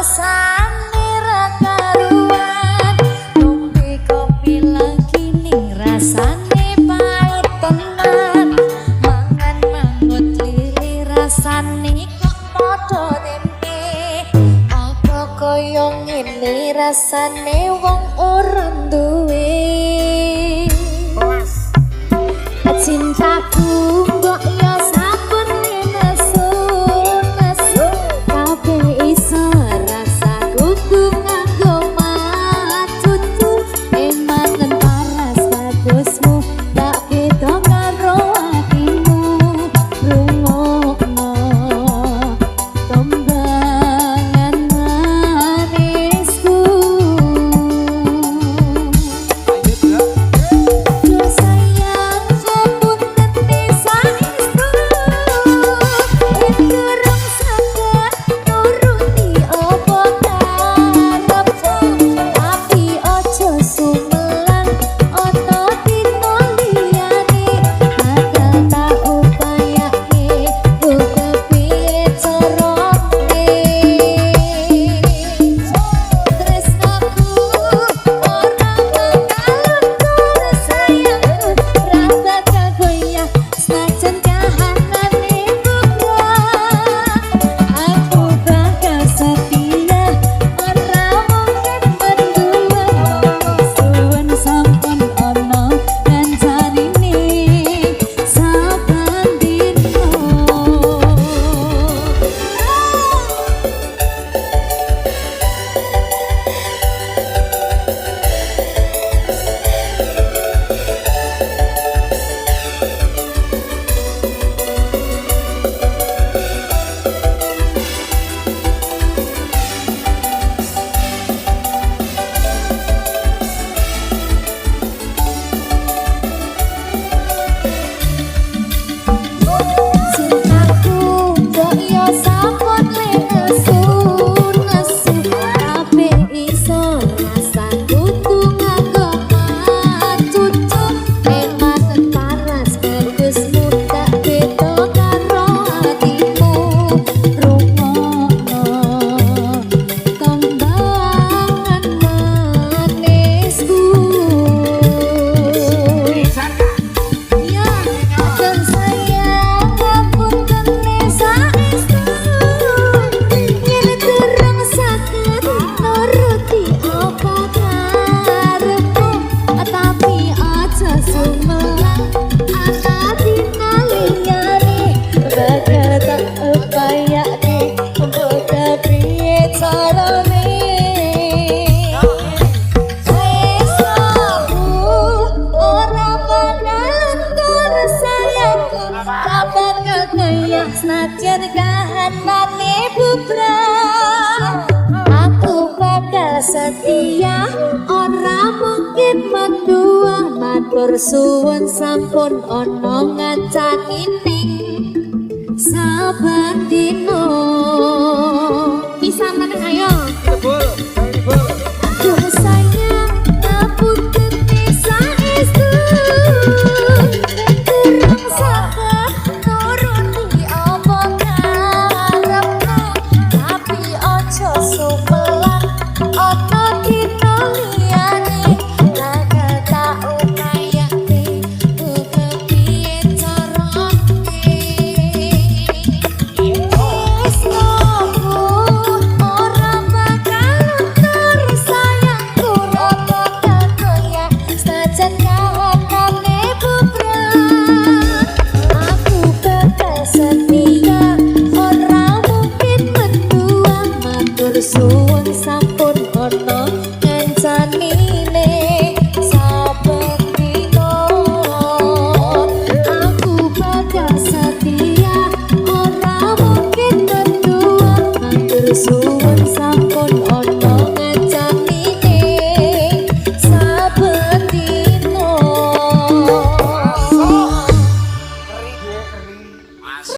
rasane ra karuan ngombe kopi lagi ning rasane pahit tenan mangan mangut lili rasane kok padha tempe apa kaya ngene rasane wong ora duwe cintaku kok ya sampun nesu kabeh iso rasaku nganggo matutu emangan paras bagusmu tak beda karo atimu rungokno tembangan manisku Senajan kahanane bubrah aku bakal setia ora mungkin mendua matur suwun sampun ana ngacani ning saben dina bisa meneng ayo sayang ngapunten bisa estu suwun